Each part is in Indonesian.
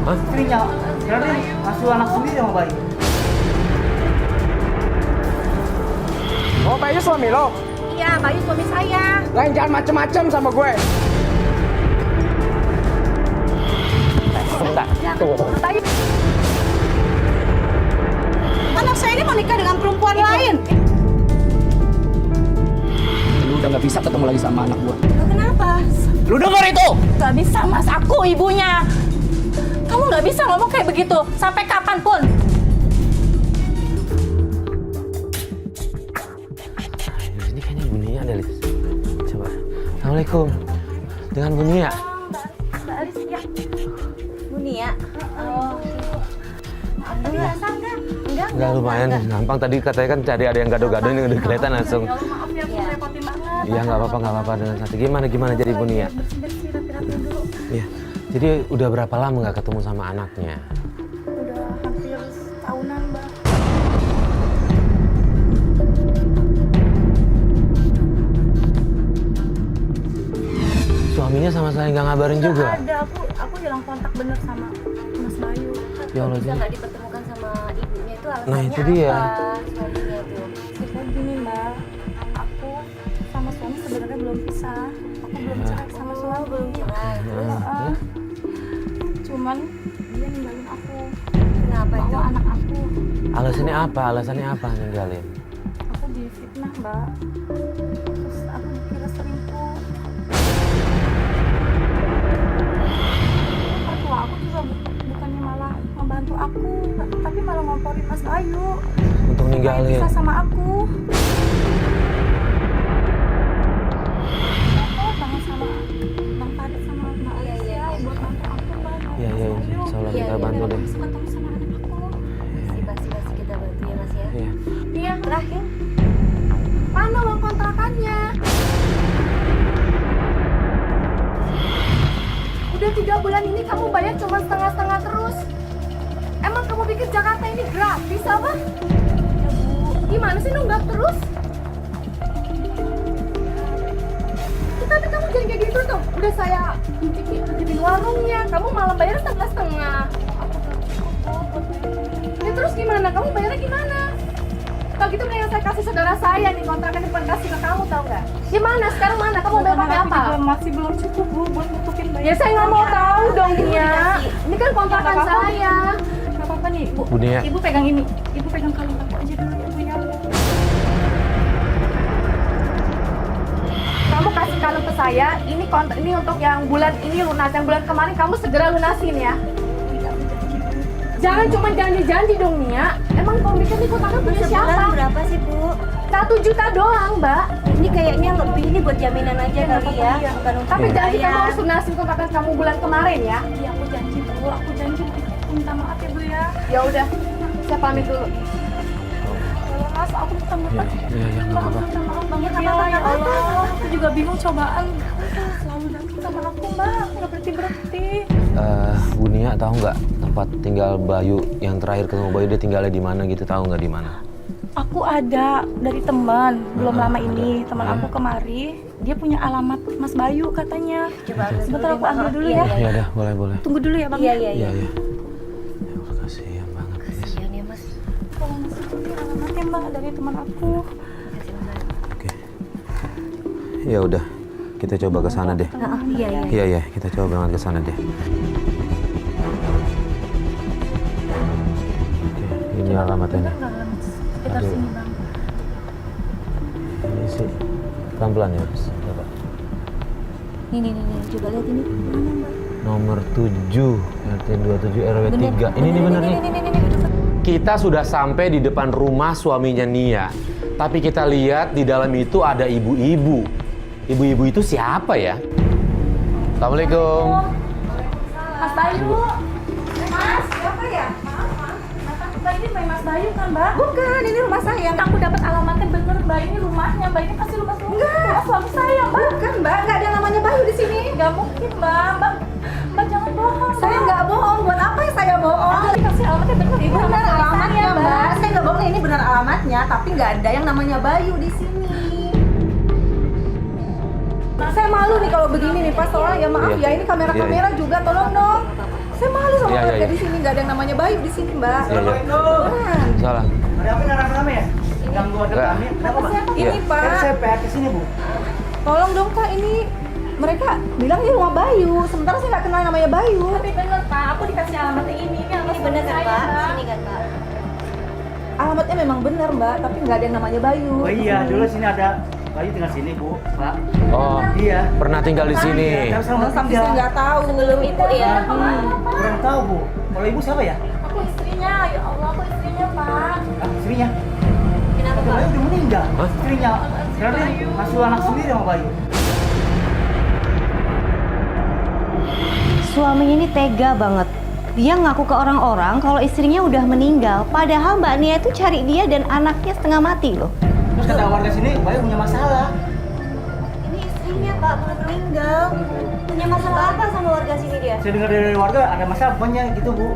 Hah? Istrinya, jadi asuh anak sendiri sama bayi. Oh, Bayu suami lo? Iya, Bayu suami saya. Lain jangan macem-macem sama gue. Sebentar. Bayu. Anak saya ini mau nikah dengan perempuan lain. Lu udah gak bisa ketemu lagi sama anak gue. Loh, kenapa? Lu denger itu? Gak bisa, Mas. Aku ibunya. Kamu gak bisa ngomong kayak begitu. Sampai kapanpun. Ini kayaknya Bu Nia ada, Lis. Coba. Assalamualaikum. Dengan Bu Nia. Mbak Alis, ya. Bu Nia. Oh. Enggak, enggak. Enggak, lumayan gampang. Tadi katanya kan cari ada yang gado-gado, ini udah kelihatan langsung. Ya Allah, maaf ya, aku repotin banget. Iya, nggak apa-apa dengan satu. Gimana jadi Bu Nia? Bersih-bersih, rapi-rapi dulu. Iya. Jadi udah berapa lama nggak ketemu sama anaknya? Udah hampir tahunan, Mbak. Suaminya sama sekali nggak ngabarin juga. Nggak ada, aku hilang kontak bener sama Mas Bayu. Ya Allah, Bisa jadi. nggak dipertemukan sama ibunya itu alasannya Nah, itu dia. apa? Suaminya itu. Cerita gini, Mbak. Aku sama suami sebenarnya belum pisah. Aku belum cerai sama suami. Belum cerai. Heeh. Cuman dia ninggalin aku. Kenapa itu? Bawa anak aku. Alasannya apa? Alasannya apa ninggalin? Aku difitnah, Mbak. Terus aku dikira selingkuh. Mertua aku juga bukannya malah membantu aku, tapi malah ngomporin Mas Bayu. Untuk Supaya ninggalin. bisa sama aku. Aku banget sama Bang Farid sama Mbak Alicia buat bantu aku, Mbak. Iya, insya Allah kita bantu deh. Bisa ketemu sama anak aku. Pasti kita bantu ya Mas ya. Iya. Iya, terakhir. Mana uang kontrakannya? Udah 3 bulan ini kamu bayar cuma setengah-setengah terus. Emang kamu pikir Jakarta ini gratis apa? Ya Bu, gimana sih nunggak terus? Tapi kamu jangan kayak gitu tuh. Udah saya cicipin warungnya, kamu malah bayar setengah-setengah. Ya terus gimana? Kamu bayarnya gimana? Kalau gitu mendingan saya kasih saudara saya nih kontrakan depan kasih ke kamu, tau nggak? Gimana? Sekarang mana? Kamu bayar pakai apa? Masih belum cukup Bu buat nutupin bayar. Ya saya nggak mau tahu dong Nia. Ini kan kontrakan saya. Gak apa-apa nih Bu. Bu Nia. Ibu pegang ini. Ibu pegang kalung aku aja dulu ya Bu ya. Kamu kasih kalung ke saya. Ini kontrak ini untuk yang bulan ini lunas. Yang bulan kemarin kamu segera lunasin ya. Jangan cuma janji-janji dong Nia. Emang kamu pikir ini kontrakan punya Sebulan siapa? berapa sih Bu? 1 juta doang, Mbak. Ini kayaknya lebih, ini buat jaminan aja kali ya. Bukan untuk Tapi janji bayar. kamu harus lunasin kontrakan kamu bulan kemarin ya. Iya aku janji Bu. Aku janji minta maaf ya Bu ya. Ya udah, saya pamit dulu. Kalau Mas aku minta maaf. Iya, nggak apa-apa. Minta maaf banget Ya, ya, apa-apa, ya nggak apa-apa. Allah. Aku juga bingung cobaan. Selalu datang sama aku Mbak. Aku nggak berhenti. Bu Nia tahu nggak tempat tinggal Bayu yang terakhir ketemu Bayu dia tinggalnya di mana gitu, tahu nggak di mana? Aku ada dari teman belum lama ada. ini teman aku kemari dia punya alamat Mas Bayu katanya. Coba ambil Sebentar dulu aku deh, ambil Mbak. dulu Iya, ya. iya. Iya dah, boleh. Tunggu dulu ya Bang. Iya, ya. iya, Iya. iya. Ya Allah, kasihan banget. Nis. Kasihan ya Mas. Tolong Mas ikuti alamatnya Mbak dari teman aku. Oke. Ya udah, kita coba ke sana deh. Iya, iya. Iya, kita coba berangkat ke sana deh. Oke, ini alamatnya. Sekitar Aduh. sini Bang. Ini sih pelan-pelan ya, Mas. Coba. Nih. Coba lihat ini. Mana Mbak? Nomor 7, RT 27 RW 3. Ini bener nih. Ini. Kita sudah sampai di depan rumah suaminya Nia. Tapi kita lihat di dalam itu ada ibu-ibu. Ibu-ibu itu siapa ya? Assalamualaikum. Mas Bayu. Mas, siapa ya? Mbak ini Mbak Mas Bayu kan Mbak? Bukan, ini rumah saya. Aku dapat alamatnya bener Mbak, ini rumahnya Mbak, ini pasti rumah suami saya Mbak. Bukan, Mbak. Nggak ada namanya Bayu di sini. Gak mungkin Mbak jangan bohong. Saya nggak bohong. Buat apa ya saya bohong? Aku dikasih alamatnya bener. Ini benar alamatnya, Mbak. Saya nggak bohong. Ini benar alamatnya, tapi nggak ada yang namanya Bayu di sini. Saya malu nih kalau begini nih, Pas. Soalnya ya maaf Iya. ya, ini kamera-kamera juga, tolong dong. Saya malu sama Iya, iya, warga iya. di sini, nggak ada yang namanya Bayu di sini, Mbak. Iya, iya. Beneran. Salah. Ada apa nih rame-rame ya? Ganggu warga Enggak. kami. Kenapa, Pak? Iya. Ini, Kan Pak. saya PA ke sini, Bu. Tolong dong, Kak, ini mereka bilang ini rumah Bayu, sementara saya nggak kenal namanya Bayu. Tapi bener Pak, aku dikasih alamatnya ini alamat Ini bener kan, saya, Pak? Mbak. Sini kan, Pak? Alamatnya memang benar, Mbak, tapi nggak ada yang namanya Bayu. Oh iya, dulu sini ada Bayu tinggal sini, Bu. Pak. Oh, Iya. pernah tinggal di sini. Iya, sama Tapi saya nggak tahu. Sebelum ibu ya. Kurang tahu, Bu. Kalau ibu siapa ya? Aku istrinya, ya Allah aku istrinya Pak. Ah, istrinya. Kenapa, Tapi Pak? Bayu udah meninggal. Hah? Istrinya. Sekarang dia ngasuh anak sendiri sama Bayu. Suaminya ini tega banget. Dia ngaku ke orang-orang kalau istrinya udah meninggal. Padahal Mbak Nia itu cari dia dan anaknya setengah mati loh. Terus kata warga sini, Bayu punya masalah. Ini istrinya, Pak, belum meninggal. Punya masalah apa sama warga sini dia? Saya dengar dari warga ada masalah banyak gitu, Bu.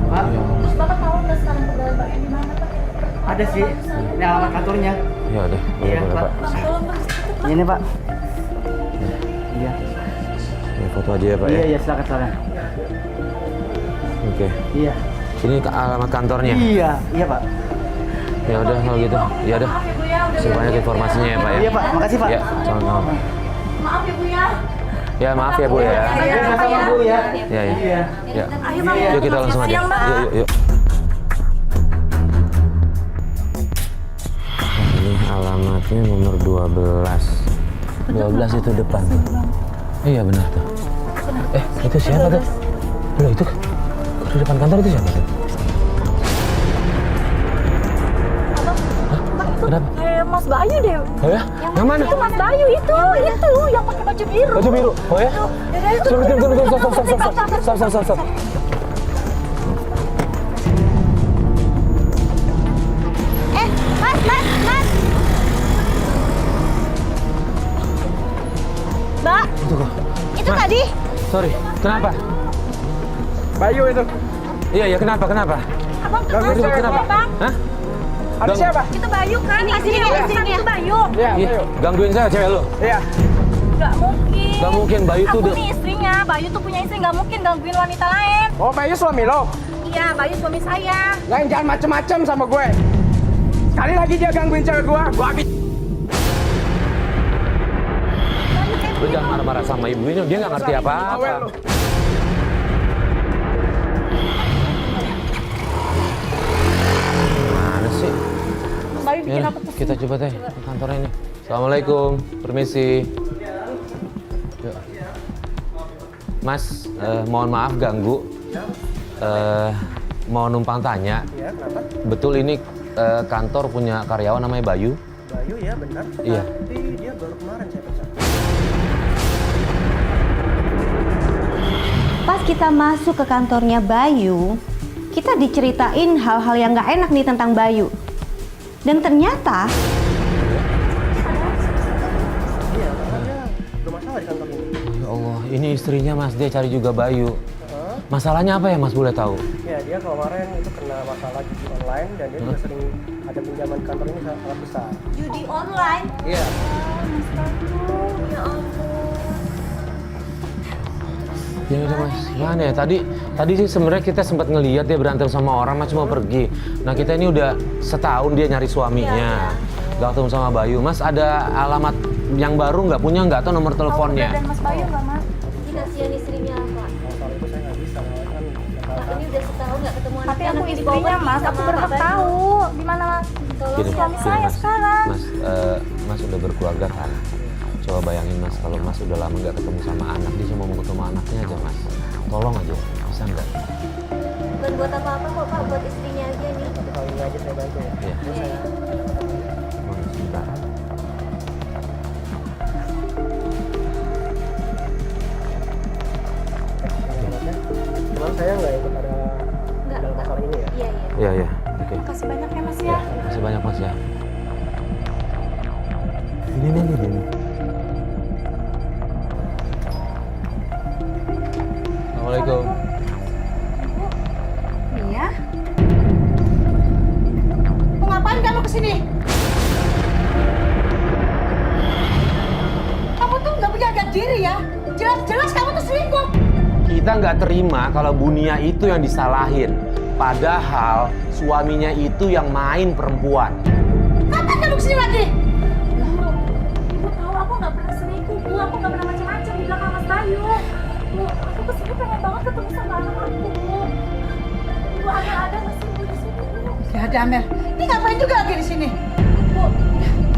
Pak, Terus Bapak tahu nggak sekarang pegawai Mbak yang di mana Pak? ada sih. Ini alamat kantornya. Ya udah, boleh, Iya, boleh, Pak. Pak. Tolong Pak. Ini, Pak. Iya. Ya, foto aja ya, Pak Iya, ya. iya, silakan. Oke. Iya. Ini ke alamat kantornya. Iya, iya, Pak. Ya udah kalau gitu. Ya udah. Maaf ya Bu ya, udah Terima banyak informasinya ya, Pak ya. Iya, Pak. Makasih, Pak. Ya, sama-sama. maaf ya Bu ya. Ya, maaf ya, Bu ya. Iya, sama-sama, Bu ya. Ya, ya. Iya. Ya. Ayo Pak ya. Yuk kita langsung aja. Siang, Mbak. Yuk, yuk. Ini alamatnya nomor 12. 12 itu depan tuh. Iya benar tuh. Itu siapa tuh? Loh itu di depan kantor itu siapa tuh? Hah? Kenapa? Mas Bayu deh. Oh ya? Yang mana? Itu Mas Bayu itu yang pakai baju biru. Baju biru. Oh ya? Stop. Mas! Mbak, itu Mas. tadi Sorry, kenapa? Bayu itu. Iya, kenapa? Abang Ganggu Itu cewek kenapa? gua. Hah? Ada siapa? itu Bayu kan? Ini istrinya, istrinya. Itu Bayu. Iya, Ih, Bayu. gangguin saya cewek lu. Iya. Gak mungkin. Gak mungkin, Bayu tuh Aku udah... nih istrinya. Bayu tuh punya istri, gak mungkin gangguin wanita lain. Oh, Bayu suami lo. Iya, Bayu suami saya. Lain jangan macem-macem sama gue. Sekali lagi dia gangguin cewek gua habis. Lu jangan marah-marah sama ibunya, dia nggak ngerti apa-apa. Bawel lu. Mana sih? Bayu bikin Ya, apa tuh? kita coba deh ke kantornya ini. Assalamualaikum, permisi. Yuk. Mas, mohon maaf ganggu. Mau numpang tanya. Iya, kenapa? Betul ini kantor punya karyawan namanya Bayu? Bayu ya, benar. Iya. Tapi dia baru kemarin saya pecat. pas kita masuk ke kantornya Bayu, kita diceritain hal-hal yang nggak enak nih tentang Bayu. Dan ternyata Iya, karena dia bermasalah di kantor ini. Ya Allah, ini istrinya Mas, dia cari juga Bayu. Masalahnya apa ya Mas, boleh tahu? Ya, dia kemarin itu kena masalah judi online dan dia juga sering ada pinjaman kantor ini sangat besar. judi online. Iya. Ya udah Mas, mana ya? Tadi sih sebenarnya kita sempat ngelihat dia berantem sama orang, Mas mau pergi. Nah kita ini udah setahun dia nyari suaminya, gak ketemu sama Bayu. Mas ada alamat yang baru nggak punya nggak atau nomor teleponnya? Dan Mas Bayu nggak Mas? Ini kasihan istrinya, Pak. Kalau itu saya nggak bisa, kan Pak, ini udah setahun nggak ketemu Tapi anaknya. aku Anaknya dibawa istrinya pergi Mas, sama aku berhak Pak Bayu. tahu di mana Gini, suami gini, saya Mas. sekarang. Mas udah berkeluarga kan? Coba bayangin Mas, kalau Mas udah lama nggak ketemu sama anak, dia cuma mau ketemu anaknya aja Mas. Tolong aja, bisa nggak? Bukan buat apa-apa kok, Pak. Buat istrinya aja nih. satu kali ini aja saya bantu ya. Iya. Sebentar. Cuman saya nggak ikut ada dalam masalah ini ya. Iya, iya. Iya, iya. Oke. Kasih banyak ya Mas Ya, ya. makasih banyak Mas ya. Ini. Assalamualaikum. Iya. Mau ngapain kamu kesini? Kamu tuh nggak punya harga diri ya. Jelas-jelas kamu tuh selingkuh. Kita kita nggak terima kalau Bu Nia itu yang disalahin. Padahal suaminya itu yang main perempuan. Kapan kamu kesini lagi? Ibu tahu aku nggak pernah selingkuh, Bu. Aku nggak pernah macam-macam di belakang Mas Bayu. Bu, aku kesini pengen banget ketemu sama anak aku, Bu. Ibu ada nggak sih Bu di sini, Bu? Ya ada Amel. Ini ngapain juga lagi di sini? Bu,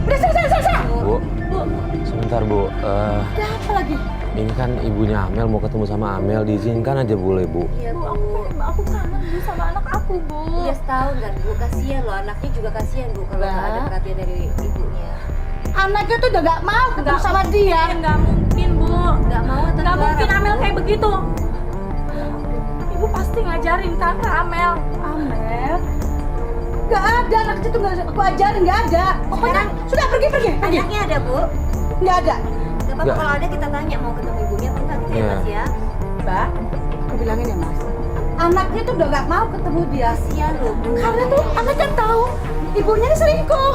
Udah selesai. Bu, Bu, sebentar Bu. Ada apa lagi? Ini kan ibunya Amel mau ketemu sama Amel, diizinkan aja boleh Bu. Iya Bu, Bu. aku kangen Bu sama anak aku, Bu. Iya setahun kan Bu, kasihan loh, anaknya juga kasihan Bu kalau nggak ada perhatian dari ibunya. Anaknya tuh udah gak mau ketemu sama dia. Nggak mungkin, Bu. Nggak mau atau Nggak mungkin dilarang? Amel kayak begitu. Ibu pasti ngajarin kan ke Amel. Amel? Gak ada, anak itu gak aku ajarin, gak ada. Pokoknya sudah pergi. Anaknya ada Bu? Gak ada. Nggak apa-apa Nggak. kalau ada kita tanya mau ketemu ibunya apa enggak gitu ya Iya. Mas ya. Mbak, aku bilangin ya Mas. Anaknya tuh udah gak mau ketemu dia. Kasihan loh Bu. Karena tuh anaknya tahu ibunya ini selingkuh.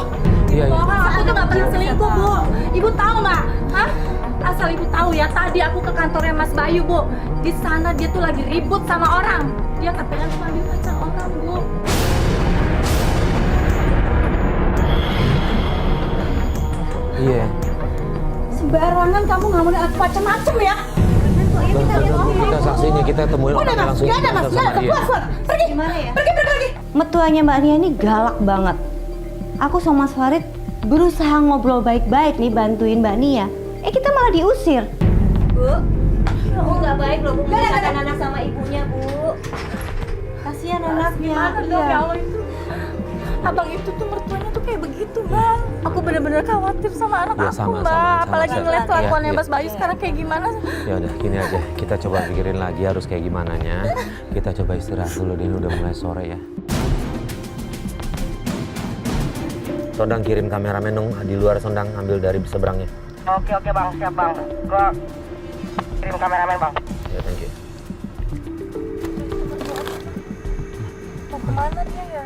Iya, iya. Bohong, aku tuh nggak pernah selingkuh, Bu. Ibu tahu nggak? Hah? Asal ibu tahu ya, tadi aku ke kantornya Mas Bayu, Bu. Di sana dia tuh lagi ribut sama orang. Dia katanya cuma ambil pacar orang, Bu. Iya. Sembarangan kamu ngomongin aku macam-macam ya. Kita saksinya, kita temuin Udah orangnya Mas, langsung. gak ada Mas, kita gak sama ada. dia. Keluar. Pergi. Gimana ya? Pergi. Mertuanya Mbak Nia ini galak banget. Aku sama Mas Farid berusaha ngobrol baik-baik nih bantuin Mbak Nia. Kita malah diusir. Bu, Bu nggak baik loh Bu Nggak ada. memisahkan anak sama ibunya Bu. Kasihan anaknya. Gimana dong ya Allah itu? Abang itu tuh mertuanya tuh kayak begitu, Bang. Aku bener-bener khawatir sama anak Ya, aku, sama, Mbak. sama. Apalagi Saya- ngeliat kelakuannya iya. Mas Bayu sekarang kayak gimana. Ya udah, gini aja. Kita coba pikirin lagi harus kayak gimana nya. Kita coba istirahat dulu, ini udah mulai sore ya. Sondang kirim kameramen dong di luar, Sondang ambil dari seberangnya. Oke bang, siap bang. Gua kirim kameramen bang. Ya, thank you. Mau kemana dia ya?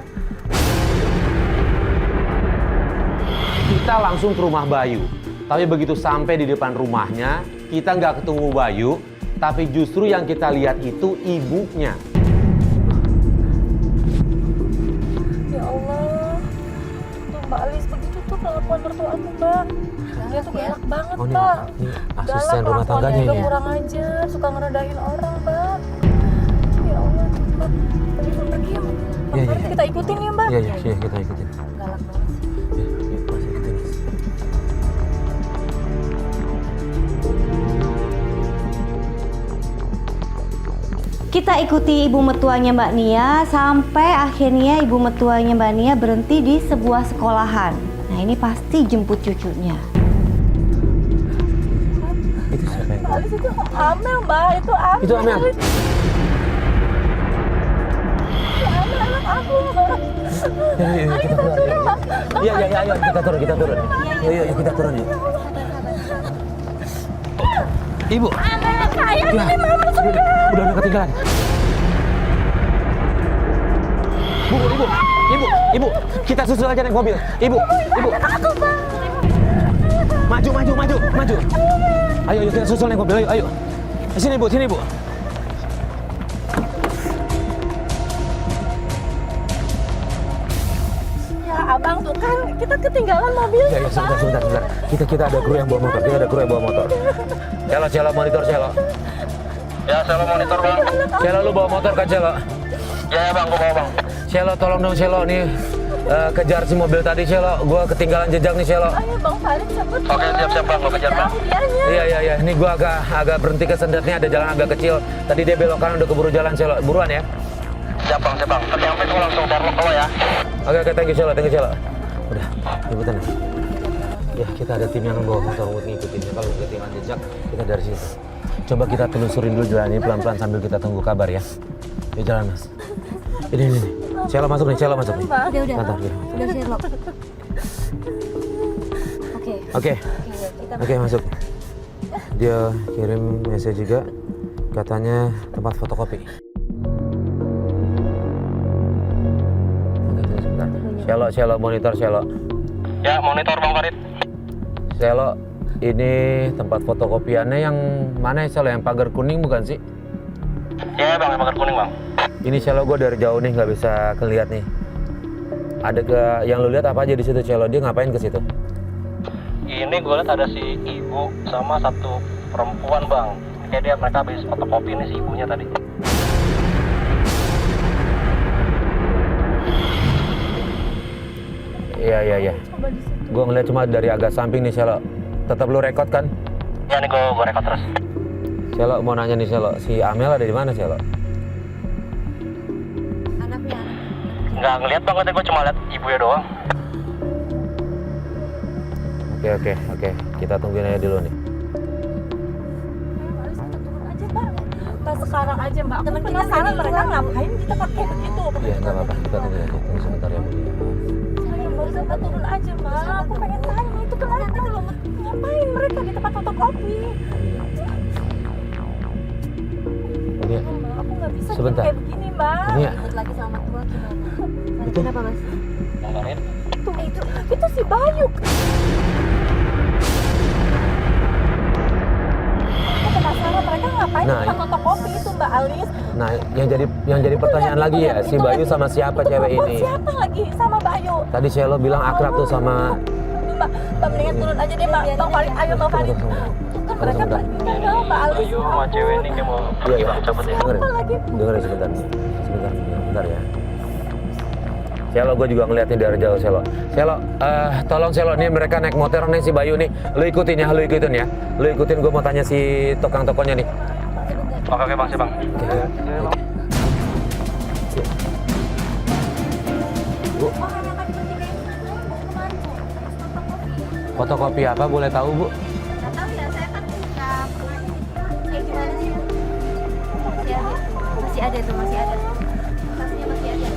Kita langsung ke rumah Bayu. Tapi begitu sampai di depan rumahnya, kita nggak ketemu Bayu, tapi justru yang kita lihat itu ibunya. Ya Allah. Tuh Mbak Alis begitu tuh kelakuan mertua aku, Mbak. Dia tuh galak banget, Oh, ini Mbak. ini asisten rumah Kelakuannya tangganya juga ini. kurang ajar, suka ngerendahin orang, Mbak. Ya Allah, Mbak. Tadi mau pergi ya, Mbak. Iya, iya. Kita ikutin ya, Mbak. Iya, kita ikutin. Galak banget sih. Ya, masih ikutin. Kita ikuti ibu mertuanya Mbak Nia sampai akhirnya ibu mertuanya Mbak Nia berhenti di sebuah sekolahan. Nah ini pasti jemput cucunya. Itu siapa yang Mbak Alis itu Amel, Mbak. Itu Amel. Itu Amel. Itu Amel anak aku, Mbak. Ya, kita turun. Iya, ayo kita turun. Iya, kita turun yuk. Ibu. Amel, kayak Ya, ini mama sudah. udah ketinggalan. Ibu, kita susul aja naik mobil. Ibu. Aku, Mbak. Maju. Ayo kita susul naik mobil, ayo. Sini Bu. Ya, abang tuh kan kita ketinggalan mobil. Ya, sebentar. Kita ada kru yang bawa motor. Celo monitor Celo. Ya, Celo monitor bang. Celo lu bawa motor kan Celo? Ya bang, gua bawa bang. Celo tolong dong Celo nih. Kejar si mobil tadi Celo. Gua ketinggalan jejak nih Celo. Ayo Bang Farid cepet. Oke, siap bang, gua kejar bang. Jauh dianya. Iya. Ini gua agak berhenti kesendat nih, ada jalan agak kecil. Tadi dia belok kanan udah keburu jalan Celo. Buruan ya. Siap bang. Ternyata gua langsung terlok lo ya. Oke, thank you Celo. Udah, ibu tenang. Ya, kita ada tim yang bawa motor buat ngikutinnya. Kalau ketinggalan jejak, kita dari situ. Coba kita telusurin dulu jalan ini pelan-pelan sambil kita tunggu kabar ya. Yuk jalan Mas. Ini. Celo masuk nih. Udah. Santai, ya. Udah Sherlock. Oke. Oke, masuk. Dia kirim message juga, katanya tempat fotokopi. Oke, tunggu sebentar. Celo, monitor Celo. Ya, monitor bang Farid. Celo, ini tempat fotokopiannya yang mana ya Celo? Yang pagar kuning bukan sih? Ya bang, yang pagar kuning bang. Ini Celo gue dari jauh nih nggak bisa kelihat nih. Ada yang lu lihat apa aja di situ Celo? Dia ngapain ke situ? Ini gue lihat ada si ibu sama satu perempuan bang. Kayak mereka habis fotokopi nih si ibunya tadi. Iya. Gue ngeliat cuma dari agak samping nih Celo. Tetap lu rekod kan? Ya nih gue rekod terus. Celo mau nanya nih Celo, si Amel ada di mana Celo? Anaknya. Nggak ngeliat bang, gue cuma lihat ibunya doang. Oke. Kita tungguin aja dulu nih. Pas sekarang aja mbak, aku penasaran mereka ngapain di tempat kayak begitu. Iya nggak apa-apa, kita tunggu aja. Tunggu sebentar ya Bu. Sayang baru kita turun aja mbak, aku pengen tanya itu kenapa loh, ngapain mereka di tempat fotokopi? Ini ya. Mbak, aku nggak bisa Sebentar. kayak begini mbak. Ini ya. Ikut lagi sama tua gimana? Itu. Kenapa mas? Bang Karin. Itu si Bayu. Aku penasaran mereka ngapain Nah, di tempat fotokopi itu mbak Alis. Nah, yang jadi pertanyaan lagi ya, si Bayu sama siapa cewek Perempuan ini? siapa lagi sama Bayu? Tadi Celo bilang akrab tuh sama. Mbak mendingan turun aja deh mbak. Bang Farid, ayo Bang Farid. Kan mereka Sebentar. pergi kan mbak Alis. Bayu sama cewek ini kayak mau pergi bang, cabut ya. Dengerin sebentar ya. Celo, gue juga ngeliatnya dari jauh Celo. Celo, tolong Celo, nih mereka naik motor nih si Bayu nih. Lu ikutin ya. Lu ikutin, gue mau tanya si tukang tokonya nih. Oke bang, siap bang. Bu, fotokopi apa boleh tahu Bu? Nggak tahu ya, saya kan nggak pernah ini. Kayak gimana sih? Masih ada tuh, masih ada. Tasnya masih ada.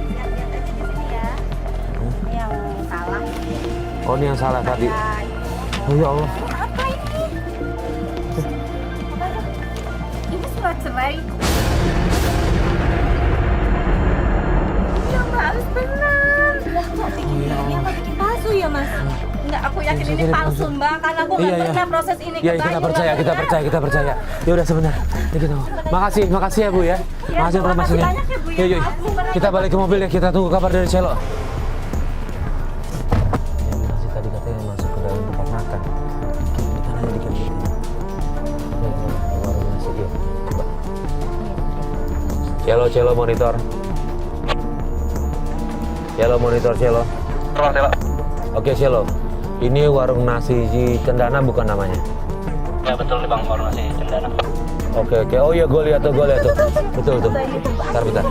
Lihat-lihat aja di sini ya. Ini yang salah. Oh ini yang salah tadi. Ya, Oh ya Allah. Apa ini? Ini surat cerai. Ya Mbak Alis benar. Lah kok bikin ini apa bikin palsu ya mas? Enggak, aku yakin ini palsu Mbak, karena aku Iya, nggak iya. pernah proses ini ke Ya Bayu, kita nggak percaya. pernah. Ya udah sebentar. Ini kita. Makasih ya Bu ya. Makasih informasinya. banyak ya, Bu, ya. Yuk. Maaf, Kita balik ke mobil ya. Kita tunggu kabar dari Celo. Masih tadi katanya masuk ke dalam tempat makan. Kita nanya dikit. Ya, warung nasi dia. Coba. Celo monitor. Celo. Bang Celo. Oke Celo. Ini warung nasi si Cendana bukan namanya? Ya betul nih bang, warung nasi Cendana. Oke. Oh iya, gue lihat tuh. Betul. Bentar.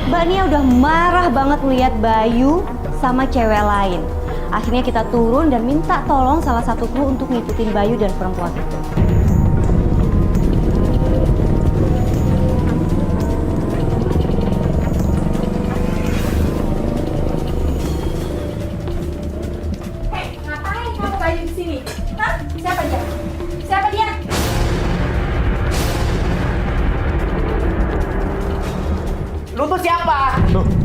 Mbak Nia udah marah banget melihat Bayu sama cewek lain. Akhirnya kita turun dan minta tolong salah satu kru untuk ngikutin Bayu dan perempuan itu. Ngapain kamu Bayu di sini? Hah? Siapa dia? Siapa dia? Lu tuh siapa?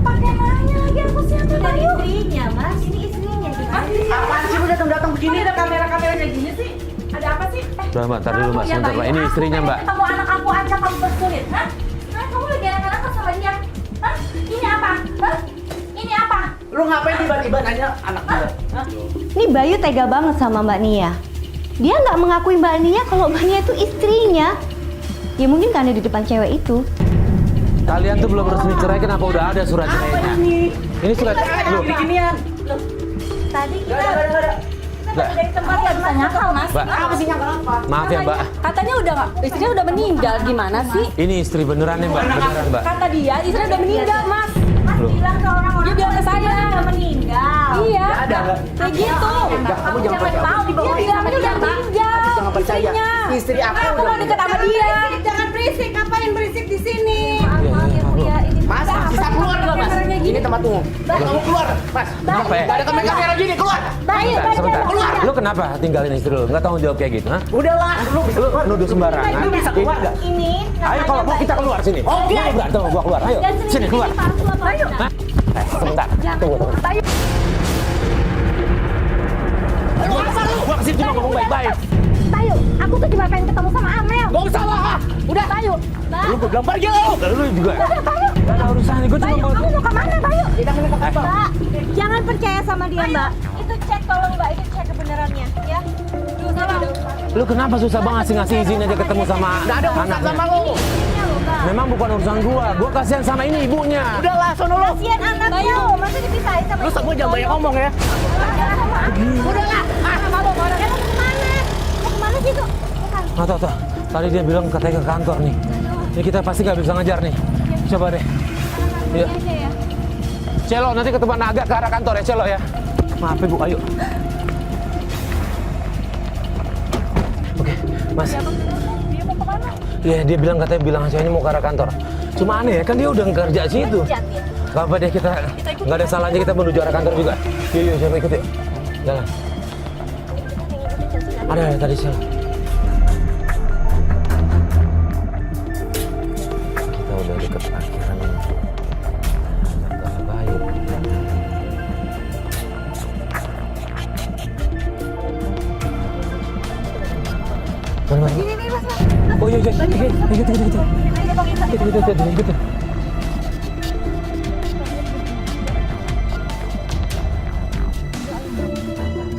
Pakai nanya lagi aku siapa Bayu? Istrinya mas, ini istrinya gimana? Apaan sih lu datang begini? Ada kamera kayak gini sih? Ada apa sih? Udah Mbak, tar dulu Mbak, sebentar Mbak. Ini istrinya Mbak. Ketemu anak aku aja kamu bersulit, hah? Hah? Kamu lagi anak-anak sama dia? Hah? Ini apa? Hah? Ini apa? Lu ngapain tiba-tiba nanya anak gua? Hah? Ini Bayu tega banget sama Mbak Nia. Dia nggak mengakui Mbak Nia kalau Mbak Nia itu istrinya. Ya mungkin karena di depan cewek itu. Kalian tuh belum resmi cerai, kenapa udah ada surat cerainya? Ini surat lu. Beginian. Tadi kita Mbak, dari tempat nggak bisa nyangkal mas. Mbak, Apa sih nyangka apa? maaf ya Mbak. Katanya udah nggak, istrinya udah meninggal, gimana sih? Ini istri beneran nih Mbak, beneran Mbak. Kata dia, istrinya udah meninggal, Mas. Loh. Bilang ke orang-orang Dia bilang ke saya. udah meninggal. Iya, Ada nggak? kayak gitu. Kamu jangan percaya. Mau dibawa Dia bilangnya udah meninggal. Jangan percaya. Istrinya. Istri aku Aku udah nggak deket sama dia. Jangan berisik, ngapain berisik di sini? Iya. Mas, bisa keluar nggak Mas? Ini tempat umum. Kamu keluar, Mas. Kenapa ya? Nggak ada kamera gini, keluar. Sebentar. Lu kenapa tinggalin istri lu? Nggak tanggung jawab kayak gitu, ha? Udahlah, lu Lu nuduh sembarangan. Lu bisa keluar nggak? Ini Ayo kalau mau kita keluar sini. Oke. Lu berantem, gua keluar. Ayo, sini keluar. Bayu. Hah? Sebentar. Tunggu. Gua kesini cuma ngomong baik-baik. Bayu, aku tuh cuma pengen ketemu Lu gue bilang pergi lu. Lu juga. Gak ada urusan, gue cuma mau. Kamu mau kemana, Bayu? Kita ke kantor. Mbak, jangan percaya sama dia, Mbak. Itu cek tolong, Mbak. Itu cek kebenarannya, ya. Lu kenapa susah banget ngasih izin aja ketemu sama Gak ada urusan anaknya? sama lu. Memang bukan urusan gua kasihan sama ini ibunya. Udahlah, sono lu. Kasihan anaknya, masa dipisahin sama Lu semua jangan banyak ngomong ya. Udahlah. Mau kemana sih tuh? Bukan. Tuh. Tadi dia bilang katanya ke kantor nih. Ini kita pasti nggak bisa ngejar nih. Coba deh. Iya. Celo, nanti ketemuan agak ke arah kantor ya, Celo ya. Maaf ya Bu, ayo. Oke, Mas. Dia mau kemana? Iya, dia bilang aja ini mau ke arah kantor. Cuma aneh ya, kan dia udah kerja situ. Gak apa deh, kita nggak ada salahnya kita menuju arah kantor juga. Yuk, coba ikut yuk. Jalan. Ada tadi Celo. Kita udah deket parkiran ini. Kantor Bayu. Mana? Oh iya, ikut.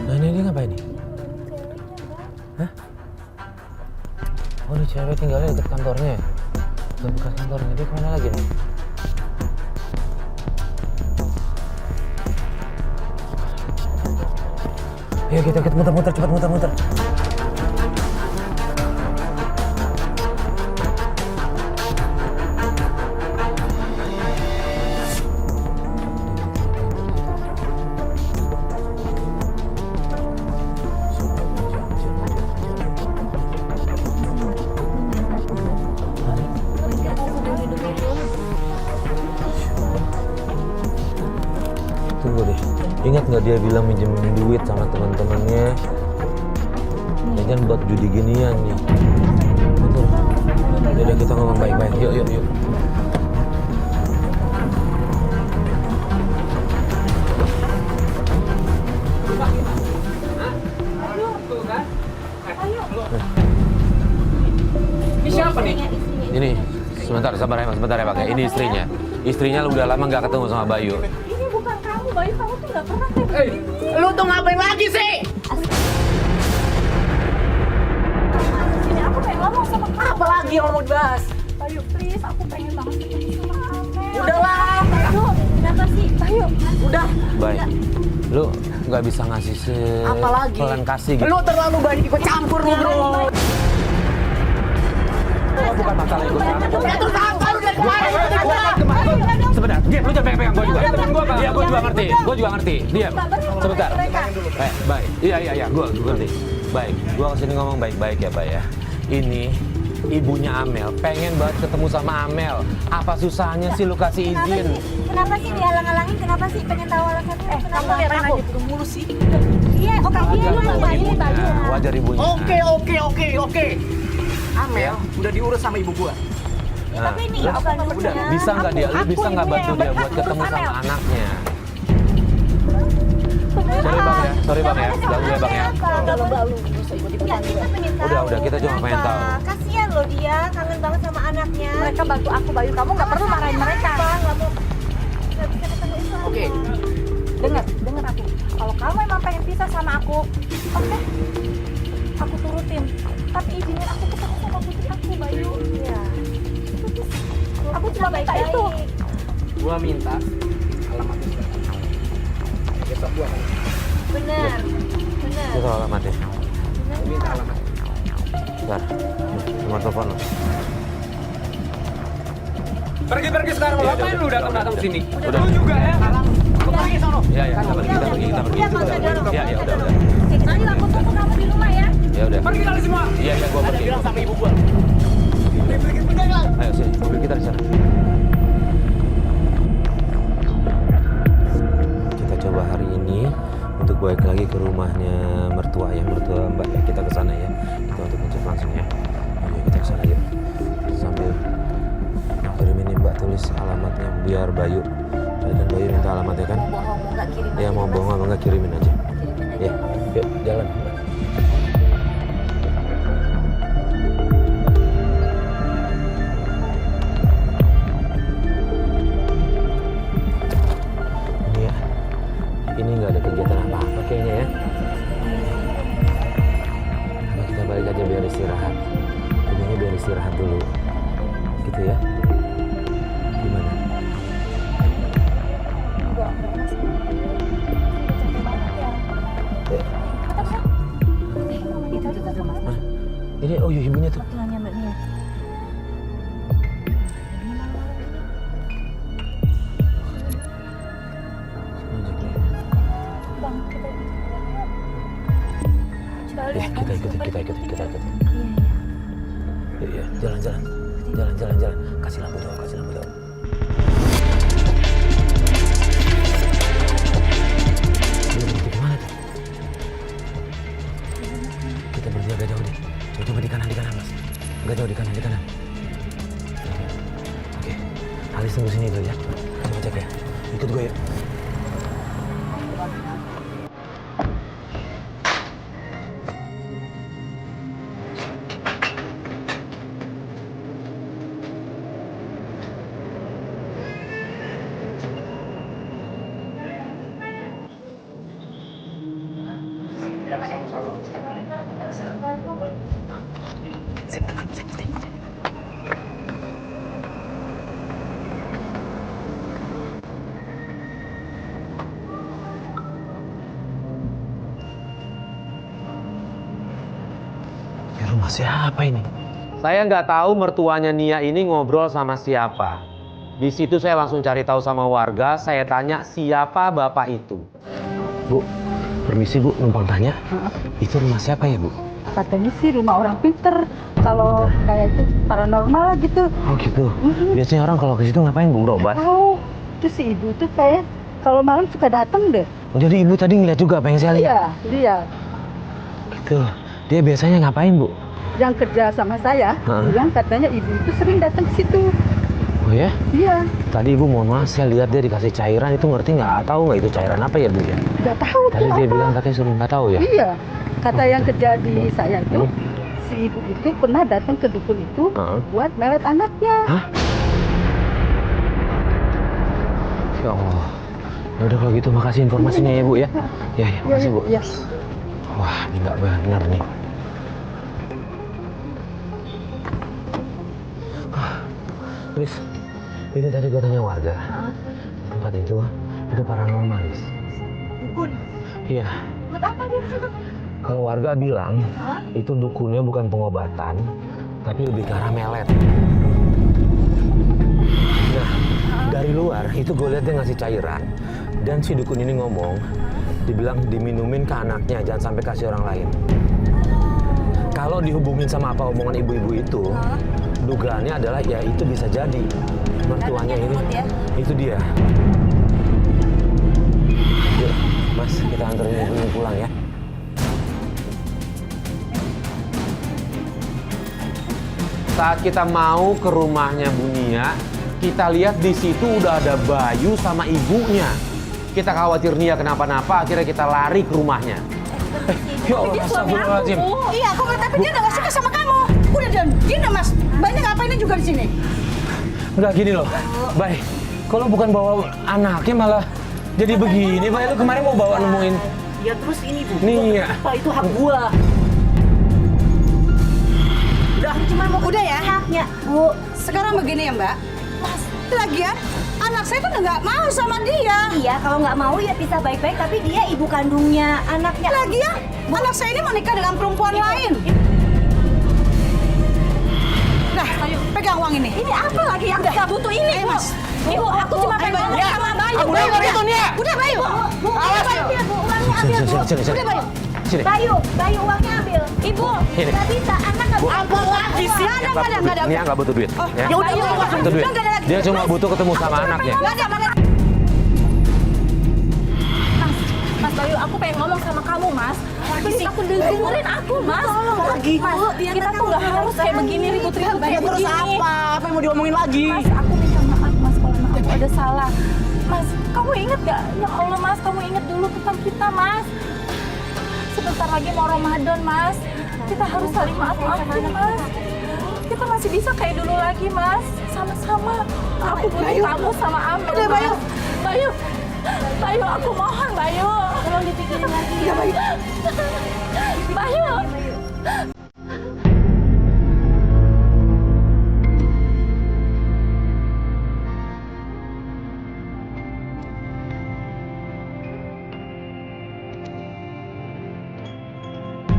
Nah ini ngapain nih? Hah? Oh ini cewek tinggalnya dekat kantornya ya? Dekat bekas kantornya, dia kemana lagi nih? Ayo kita muter-muter, cepat muter-muter. Tunggu deh, ingat nggak dia bilang minjemin duit sama teman-temannya? Jangan buat judi ginian nih. Betul. Yaudah kita ngomong baik-baik. Yuk. Ini siapa nih? Ini sebentar sabar ya Mas, sebentar ya Bang ya. Ini istrinya. Istrinya udah lama nggak ketemu sama Bayu. Ini bukan kamu, Bayu. Kamu tuh nggak pernah kayak begini. Lu tuh ngapain lagi sih? Ini aku pengen ngomong sama kamu. Apa lagi yang mau dibahas? Bayu, please. Aku pengen banget ketemu sama Amel. Udahlah. Bayu, kenapa sih? Bayu. Udah. Baik. Lu nggak bisa ngasih Apa lagi? pelan kasih gitu. Lu terlalu banyak ikut campur nih, bro. Bukan masalah ikut campur. Ya terus apa lu dari kemarin? Sebentar, diam, lu jangan pegang-pegang gue juga. Iya, gue juga ngerti. Diam, sebentar. Baik. Iya, gue ngerti. Baik, gue kesini ngomong baik-baik ya, Pak ya. Ini ibunya Amel, pengen banget ketemu sama Amel. Apa susahnya sih lu kasih izin? Kenapa sih dihalang-halangin? Kenapa sih pengen tahu alasannya? Kamu lihat aja tuh mulu sih. Iya, oke, dia yang Bayu. Wajar ibunya. Oke. Amel udah diurus sama ibu gua. Nah, Tapi ini terus bukan udah bisa nggak dia? Lu bisa nggak bantu dia buat ketemu sama anaknya? Sorry bang ya, ganggu ya bang ya. Ya, kita pengen tahu. Udah, kita cuma pengen tahu. Kasihan loh dia, kangen banget sama anaknya. Mereka bantu aku, Bayu. Kamu nggak perlu marahin mereka. Nggak bisa ketemu itu. Oke. Dengar aku. Kalau kamu emang pengen pisah sama aku, oke, aku turutin. Tapi izinin aku ketemu sama putri aku, Bayu. Iya. Aku cuma minta itu. Gua minta alamatnya sekarang. Besok gua akan Bener. Itu alamatnya. minta alamat. Bentar, nomor telepon lo. Pergi sekarang. Ngapain lu datang sini? Udah. Lu juga ya? Lu pergi sono. Iya, kita pergi. Iya, udah. Nanti aku tunggu kamu di rumah ya. Ya udah. Pergi kali semua. Iya, gua Ada pergi. bilang sama ibu gua. Ayo sini, mobil kita di sana. Kita coba hari ini untuk balik lagi ke rumahnya mertua Mbak ya. Kita ke sana ya. Kita untuk ngecek langsung ya. Ayo kita ke sana yuk. Sambil kirimin Mbak tulis alamatnya biar Bayu. Dan Bayu minta alamatnya kan? Bohong, nggak kirim. Ya mau bohong apa nggak kirimin aja. Ya, yuk jalan. kelihatan apa-apa kayaknya ya. Nah, kita balik aja biar istirahat. Ibunya biar istirahat dulu. Gitu ya. Gimana? Enggak mas. Capek banget ya. Itu tuh mas. Hah? Ini oh iya ibunya tuh. Tuanya Mbak Nia. Bang, kita coba Ya, lihat. kita ikutin. Iya, Iya, jalan. Kasih lampu dong. Dia berhenti kemana tuh? Kita berdua agak jauh deh. Coba di kanan mas. Agak jauh di kanan. Oke, Alis tunggu sini dulu ya. Kamu cek ya. Ikut gue ya. Ini rumah siapa ini? Saya nggak tahu mertuanya Nia ini ngobrol sama siapa. Di situ saya langsung cari tahu sama warga. Saya tanya siapa bapak itu. Bu, permisi Bu, numpang tanya. Itu rumah siapa ya Bu? Katanya sih rumah orang pinter. Kalau kayak itu paranormal gitu. Oh gitu. Biasanya orang kalau ke situ ngapain Bu? Berobat? Tahu. Itu si ibu tuh kayak kalau malam suka datang deh. Oh, jadi ibu tadi ngeliat juga apa yang saya lihat? Iya, dia Gitu. Dia biasanya ngapain Bu? yang kerja sama saya bilang katanya ibu itu sering datang ke situ. Oh ya? Iya, Tadi Ibu mohon maaf, saya lihat dia dikasih cairan itu ngerti nggak? Tahu nggak itu cairan apa ya Bu ya? nggak tahu Tadi tuh dia apa. bilang katanya suruh nggak tahu ya? Iya, kata yang kerja di saya itu si ibu itu pernah datang ke dukun itu buat melet anaknya. Hah? Ya Allah. Ya udah kalau gitu makasih informasinya ya Bu ya. Ya, makasih Bu. Iya. Wah, ini nggak benar nih. Riz, ini tadi gue tanya warga. Tempat itu paranormal, Riz. Dukun. Iya. Buat apa dia di situ? Kalau warga bilang itu dukunnya bukan pengobatan, tapi lebih ke arah melet. Nah, dari luar itu gue lihat dia ngasih cairan, dan si dukun ini ngomong, dibilang diminumin ke anaknya, jangan sampai kasih orang lain. Kalau dihubungin sama apa omongan ibu-ibu itu, dugaannya adalah ya itu bisa jadi mertuanya ini, itu dia. Yuk, Mas, kita anterin ibu ini pulang ya. Saat kita mau ke rumahnya Bu Nia, kita lihat di situ udah ada Bayu sama ibunya. Kita khawatir Nia kenapa-napa, akhirnya kita lari ke rumahnya. Ya Allah, astagfirullahaladzim. Iya, aku nggak tapi dia udah nggak suka sama kamu. Udah dan gini mas, banyak ngapainnya juga di sini. Udah gini loh, Bay. Kalau bukan bawa anaknya malah jadi begini, Bay. Lu kemarin mau bawa nemuin. Ya terus ini bu. Nia. Apa itu hak gua? Udah ya. Haknya, Bu. Sekarang begini ya mbak. Mas, lagian anak saya tuh nggak mau sama dia. Iya, kalau nggak mau ya pisah baik-baik, tapi dia ibu kandungnya anaknya. Lagian anak saya ini mau nikah dengan perempuan lain. Nah, pegang uang ini. Ini apa lagi yang nggak butuh ini, Bu? Mas. Ibu, aku cuma pengen ngomong sama Bayu. Udah itu Nia. Udah Bayu. Awas, Bu, uangnya ambil, Bu. Sini. Udah Bayu. Sini. Bayu, uangnya ambil. Ibu, Ini. Nggak bisa, anak nggak bisa. Apa lagi sih? Nggak ada. Nia nggak butuh duit. Ya. Ya udah, Butuh duit. Dia cuma butuh ketemu sama anaknya. Nggak ada. Mas Bayu, aku pengen ngomong sama kamu, Mas. Please, aku dengerin aku, Mas. Mas, kita tuh nggak harus kayak begini ribut-ribut kayak begini. Apa yang mau diomongin lagi? Mas, aku minta maaf, Mas, kalau aku ada salah. Mas, kamu inget gak? Ya Allah, Mas, kamu inget dulu tentang kita, Mas. Sebentar lagi mau Ramadan, Mas. Kita harus saling maaf-maafin, Mas. Kita masih bisa kayak dulu lagi, Mas. Sama-sama. Aku butuh kamu sama Amel. Udah, Bayu. Bayu, aku mohon, Bayu. tolong dipikirin lagi. Iya, Bayu. Bayu.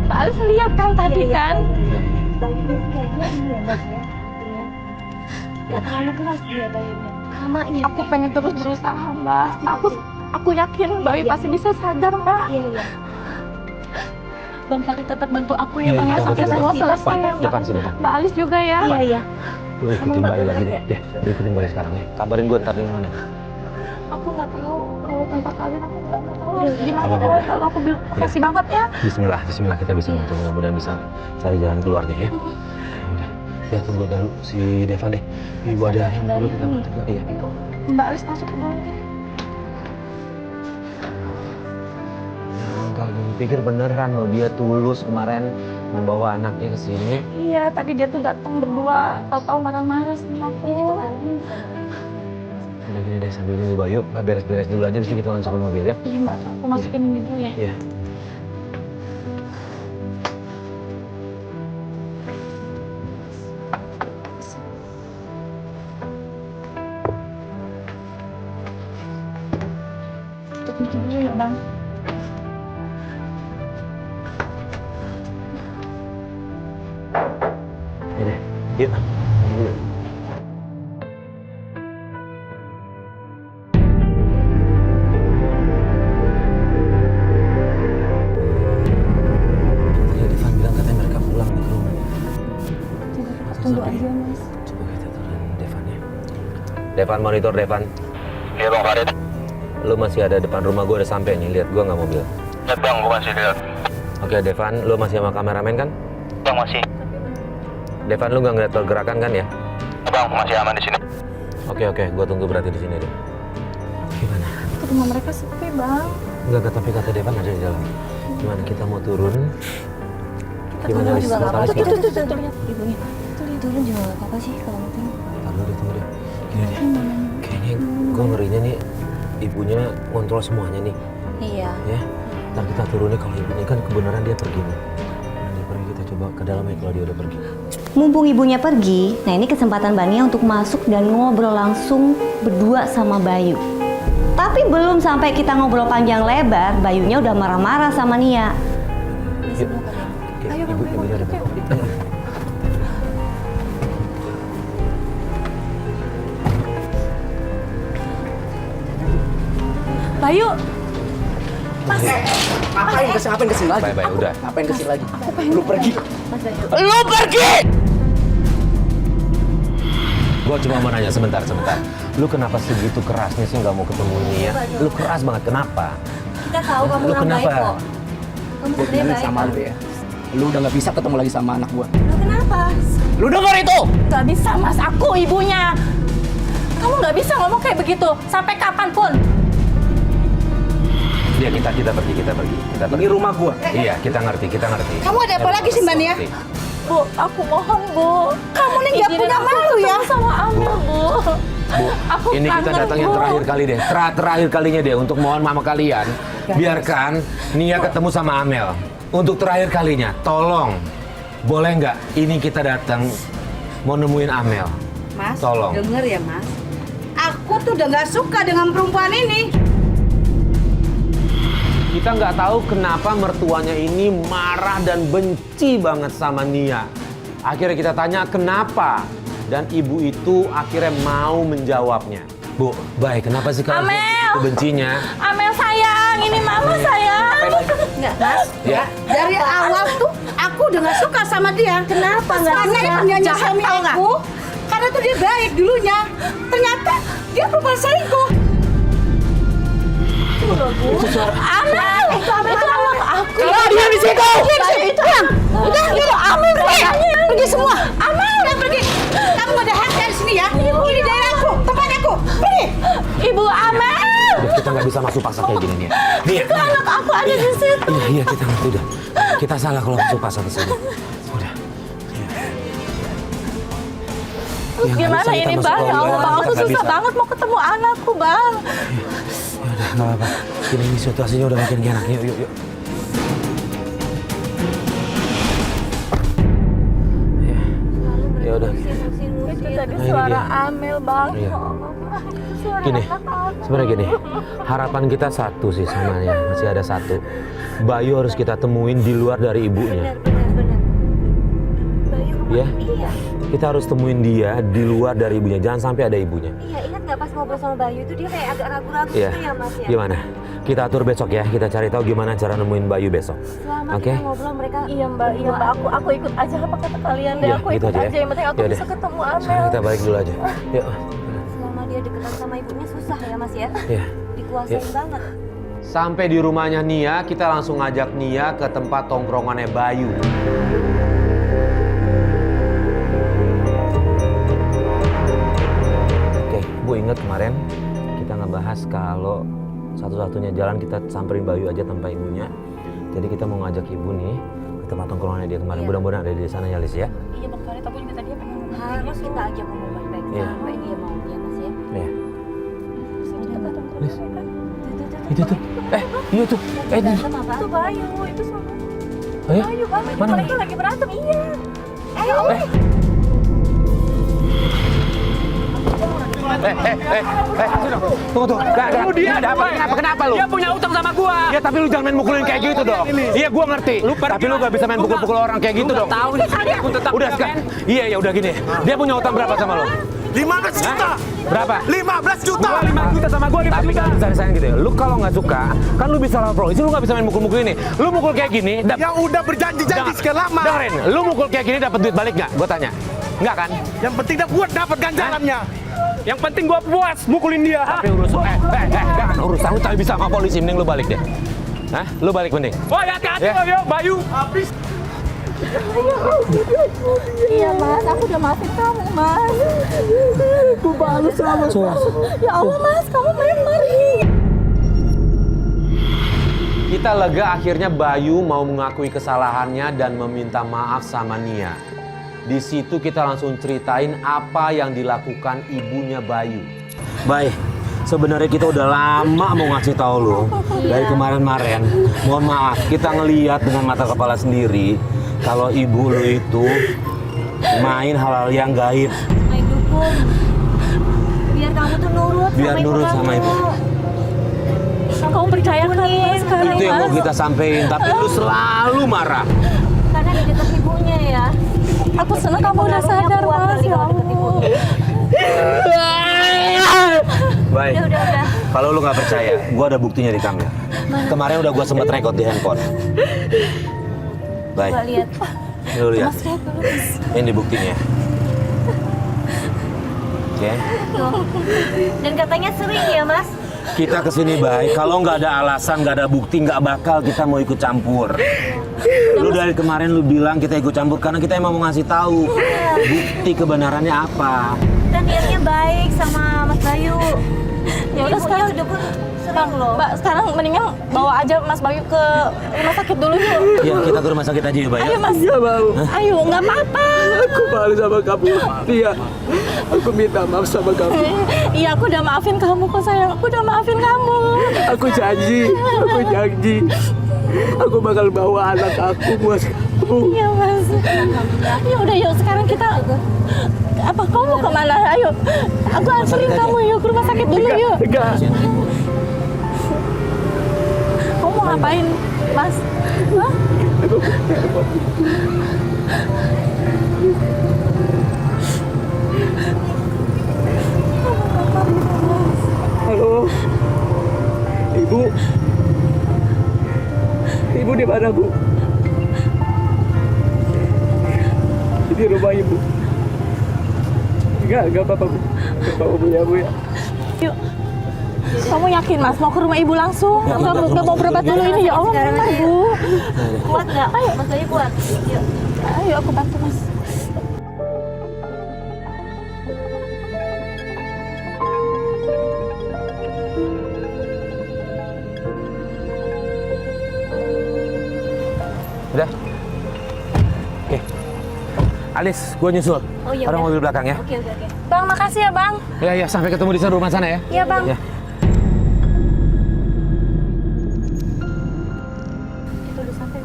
Pak Alis lihat kan tadi kan? Gak terlalu keras dia Bayunya. Mamanya. Aku pengen terus berusaha, Mbak. Aku yakin Bayu pasti bisa sadar, Mbak. Iya. Bang Fahri tetap bantu aku ya, Bang, ya, sampai semua selesai ya, Mbak. Depan sini. Mbak Alis juga ya. Iya. Lu ikutin Bayu lagi deh. Lu ikutin Bayu sekarang ya. Kabarin gue ntar di mana. Aku nggak tahu kalau tempat kalian, aku nggak tahu gimana caranya. Kalau aku bilang makasih banget ya. Bismillah kita bisa bantu. Mudah-mudahan bisa cari jalan keluarnya ya. Udah. Ya tunggu dulu si Devan deh. Ibu ada yang dulu kita bantu. Iya. Mbak Alis masuk dulu. Kalau pikir beneran loh dia tulus kemarin membawa anaknya ke sini. Iya, tadi dia tuh datang berdua, tahu-tahu marah-marah sama aku. Udah gini deh sambil nunggu Bayu, beres-beres dulu aja, terus kita langsung ke mobil ya. Iya, Mbak, aku masukin ini dulu ya. Iya. Tutup dulu ya, Bang. Ya deh, yuk. Dulu. Tadi Devan bilang katanya mereka pulang nih ke rumah. Tunggu aja, Mas. Coba kita turun Devan ya. Devan, monitor Devan. Iya Bang Farid. Lu masih ada depan rumah gue udah sampai nih, lihat gue nggak mobil. Lihat Bang, gue masih lihat. Oke Devan, lu masih sama kameramen kan? Bang masih. Devan, lu nggak ngeliat pergerakan kan ya? Bang, masih aman di sini. Oke, gue tunggu berarti di sini deh. Gimana? Ke rumah mereka sepi, Bang. Enggak, tapi kata Devan ada di dalam. Gimana kita mau turun? Gimana Lis? juga nggak Kata Lis, apa-apa. gimana? Tuh, lihat ibunya. Turun juga nggak apa-apa sih kalau mau turun. Tunggu deh. Gini deh. Kayaknya gue ngerinya nih ibunya ngontrol semuanya nih. Iya. Ya. Ntar kita turun nih kalau ibunya kan kebenaran dia pergi nih. Dia pergi, kita coba ke dalam ya kalau dia udah pergi. Mumpung ibunya pergi, nah ini kesempatan Mbak Nia untuk masuk dan ngobrol langsung berdua sama Bayu. Tapi belum sampai kita ngobrol panjang lebar, Bayunya udah marah-marah sama Nia. Yuk. Oke, ibunya udah pergi. Bayu. Mas. Ngapain kesini lagi? Bye, udah. Ngapain kesini lagi? Lu pergi. Lu pergi! Gue cuma mau nanya sebentar. Lu kenapa segitu kerasnya sih nggak mau ketemu Nia? Lu keras banget, kenapa? Kita tahu kamu Lu orang baik kenapa? kok. Kamu Gue sebenarnya bilang baik sama kok. lu ya. Lu udah gak bisa ketemu lagi sama anak gua. Lu kenapa? Lu denger itu? Gak bisa, Mas. Aku ibunya. Kamu gak bisa ngomong kayak begitu. Sampai kapanpun. Iya, kita pergi. Ini rumah gua. Iya, kita ngerti. Kamu ada apa lagi sih, Mbak Nia? Bu, aku mohon, Bu. Kamu nih nggak Izinin punya aku malu ya? ketemu sama Amel, Bu. Bu, Aku ini kita kangen, datang yang Bu. terakhir kali deh. Terakhir kalinya deh untuk mohon mama kalian. Biarkan Nia ketemu sama Amel. Untuk terakhir kalinya, tolong. Boleh nggak ini kita datang mau nemuin Amel? Mas, Tolong. denger ya Mas. Aku tuh udah nggak suka dengan perempuan ini. Kita nggak tahu kenapa mertuanya ini marah dan benci banget sama Nia. Akhirnya kita tanya kenapa. Dan ibu itu akhirnya mau menjawabnya. Bu, baik, kenapa sih kalian Amel! begitu bencinya? Amel sayang, ini mama sayang. Enggak, Mas. Ya. Dari awal tuh aku udah nggak suka sama dia. Kenapa nggak suka? Karena yang punya suami aku. Karena tuh dia baik dulunya. Ternyata dia perempuan selingkuh. Itu suara Amel, itu anak aku. Dia di situ. Udah, Amel pergi semua. Amel udah pergi. Kamu nggak ada hak dari sini ya. Ini daerah aku, tempat aku. Pergi. Ibu Amel. Udah, kita nggak bisa masuk pasar kayak gini nih. Nia. Itu anak aku ada di situ. Iya, kita ngerti udah. Kita salah kalau masuk pasar ke sini. Udah. Iya. Terus gimana ini Bang? Ya Allah, Bang, aku susah banget mau ketemu anakku Bang. Ya udah, nggak apa-apa. Ini situasinya udah makin gak enak. Yuk, yuk, yuk. Ya udah. Itu tadi Nah, ini suara dia. Amel Bang. Iya. Ya Allah, Bang. Itu suara Gini, anak aku. sebenarnya gini, harapan kita satu sih sebenarnya, masih ada satu. Bayu harus kita temuin di luar dari ibunya. Benar. Bayu rumah. Ya, Iya. kita harus temuin dia di luar dari ibunya, jangan sampai ada ibunya. Iya, ingat nggak pas ngobrol sama Bayu itu dia kayak agak ragu-ragu Iya. gitu ya Mas ya? Gimana? Kita atur besok ya, kita cari tahu gimana cara nemuin Bayu besok. Selama Oke? kita ngobrol mereka Iya Mbak, aku ikut aja apa kata kalian deh, Iya, aku gitu ikut aja ya. aja. Yang penting aku Yaudah. bisa ketemu Amel. Sekarang kita balik dulu aja. Yuk. selama dia deketan sama ibunya susah ya Mas ya? Ya. Dikuasain Iya. banget. Sampai di rumahnya Nia, kita langsung ngajak Nia ke tempat tongkrongannya Bayu. Oke, Bu inget kemarin kita ngebahas kalau satu-satunya jalan kita samperin Bayu aja tanpa ibunya. Jadi kita mau ngajak ibu nih ke tempat tongkrongannya dia kemarin. Iya. Mudah-mudahan ada di sana ya, Lis ya. Iya Bang Farid, aku juga tadi pengen ngomong kayak Harus gitu. kita aja ngomong baik-baik Iya. sampai dia mau ya Mas ya. Nih, Bisa kita ketemu Lis. mereka. itu tuh. Iya tuh. Dia Di. berantem apa? Itu Bayu, itu sama Oh ya? Bayu Bang. Mana? Mereka lagi berantem, iya. Tunggu tuh. Gak, dia ada apa? Kenapa lu? Dia punya utang sama gua. Ya tapi lu jangan main mukulin kayak gitu dong. Iya gua ngerti. Tapi lu gak bisa main pukul-pukul orang kayak gitu dong. Tahu nih tadi aku tetap Udah sekarang. Iya ya udah gini. Dia punya utang berapa sama lo? 15 juta. Berapa? 15 juta. 5 juta sama gua 5 Tapi juta. kan bisa disayang gitu ya. Lu kalau nggak suka, kan lu bisa lapor polisi. Lu nggak bisa main mukul-mukul ini. Lu mukul kayak gini. Yang udah berjanji-janji sekian lama. Dengerin. Lu mukul kayak gini dapat duit balik nggak? Gua tanya. Nggak kan? Yang penting buat dapat ganjarannya. Yang penting gua puas mukulin dia. Tapi urusan jangan urusan lu tapi bisa sama polisi. Mending lu balik deh. Hah? Lu balik mending. Oh hati-hati Ya. yo Bayu. Habis. Iya Mas, aku udah maafin kamu Mas. Aku balas sama Ya Allah Mas, kamu main lagi. Kita lega akhirnya Bayu mau mengakui kesalahannya dan meminta maaf sama Nia. Di situ kita langsung ceritain apa yang dilakukan ibunya Bayu. Baik, sebenarnya kita udah lama mau ngasih tahu lo dari kemarin-kemarin. Mohon maaf, kita ngeliat dengan mata kepala sendiri kalau ibu lo itu main hal-hal yang gaib. Main dukun. Biar kamu tuh nurut Biar sama ibu nurut kamu. sama ibu. Kamu percaya kan Mas sekarang Itu yang mau Mas? kita sampein, tapi lu selalu marah. Karena di dekat ibunya ya. Aku senang kamu udah sadar Mas. Ya Allah. Baik. Udah. Kalau lu nggak percaya, gua ada buktinya di kamera. Kemarin udah gua sempet rekod di handphone. Baik, Gua lihat. lu lihat. Mas lihat dulu Mas. Ini buktinya. Oke, Dan katanya sering ya Mas. kita kesini baik. Kalau nggak ada alasan, nggak ada bukti, nggak bakal kita mau ikut campur. Lu dari kemarin lu bilang kita ikut campur karena kita emang mau ngasih tahu bukti kebenarannya apa. Dan niatnya baik sama Mas Bayu. Ya udah sekarang udah pun sering loh. Mbak, sekarang mendingan bawa aja Mas Bayu ke rumah sakit dulu yuk. Ya, kita ke rumah sakit aja ya, Bay. Ayo Mas. Iya mau. Ayo, nggak apa-apa. Aku malu sama kamu. Iya. Aku minta maaf sama kamu. Iya, aku udah maafin kamu kok sayang. Aku udah maafin kamu. Aku janji. Aku bakal bawa anak aku buat kamu. Iya Mas. Ya udah yuk sekarang kita apa kamu mau kemana? Ayo, aku anterin kamu yuk ke rumah sakit dulu yuk. Enggak. Kamu mau ngapain, Mas? Hah? Halo. Ibu. Ibu di mana, Bu? Di rumah Ibu. Enggak apa-apa, Bu. Enggak apa-apa, Bu ya, Bu ya. Yuk. Kamu yakin Mas mau ke rumah ibu langsung? Nggak mau berobat dulu ini ya Allah, bentar, Bu. Kuat nggak? Mas Bayu kuat. Yuk. Ayo aku bantu Mas. Udah? Oke. Alis, gue nyusul. Oh, iya, Taruh udah. mobil belakang ya. Oke. Bang, makasih ya, Bang. Ya, sampai ketemu di rumah sana ya. Iya, Bang. Ya. Itu udah sampai.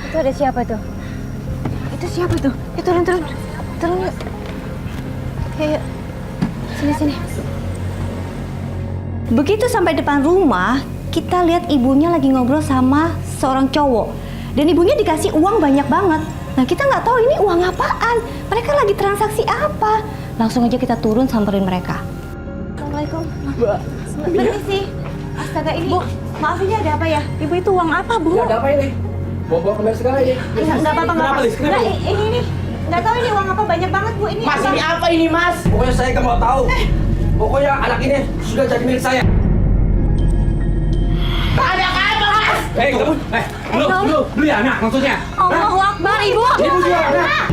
Itu ada siapa tuh? Itu siapa tuh? Turun yuk. Yuk. Sini. Begitu sampai depan rumah, kita lihat ibunya lagi ngobrol sama seorang cowok. Dan ibunya dikasih uang banyak banget. Nah, kita nggak tahu ini uang apaan. Mereka lagi transaksi apa. Langsung aja kita turun samperin mereka. Assalamualaikum. Permisi. Astaga, ini maaf, ini ada apa ya? Ibu itu uang apa, Bu? Ada apa ini? Bawa kembali segala ini. Nggak apa-apa. Kenapa, Lis? Kenapa? Nggak, ini. Nggak tahu ini uang apa, banyak banget, Bu. Ini Mas, apa? ini apa ini, Mas? Pokoknya saya nggak mau tahu. Pokoknya anak ini sudah jadi milik saya. Ada apa, Mas? Kamu, dulu ya anak maksudnya. Allahu Akbar, Ibu. Ibu juga anak.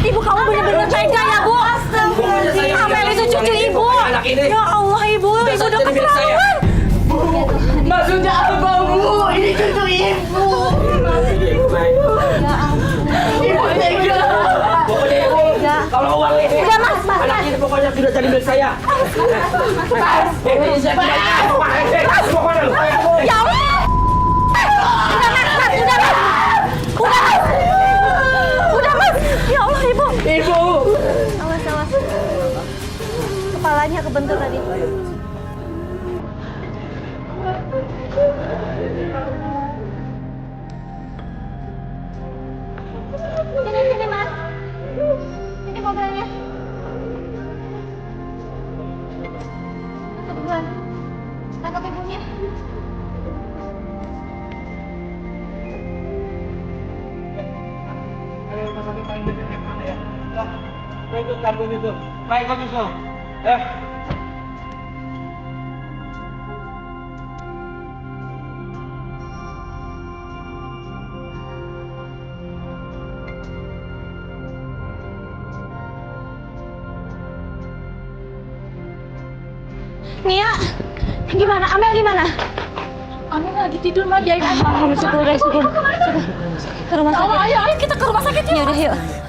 Ibu, kamu benar-benar tega ya, Bu. Pokoknya saya Amel itu cucu Ibu. anak ini. Ya Allah, Ibu udah jadi milik saya. keterlaluan. Maksudnya apa, Bu? Ini cucu Ibu. Ibu tega. Pokoknya Ibu, kalau uang ini, anak ini pokoknya sudah jadi milik saya. Ini saya tidak pokoknya. Ya Allah. Udah, Mas. Ya Allah, Ibu. Ibu. Awas. Kepalanya kebentur tadi. Sini, Mas. Ini mobilnya. Masuk duluan. Tangkap ibunya. Nia, gimana? Amel gimana? Amel lagi tidur, Ma. Biarin aja. Syukur. Ke rumah sakit. Ayo kita ke rumah sakit yuk. Yaudah, yuk.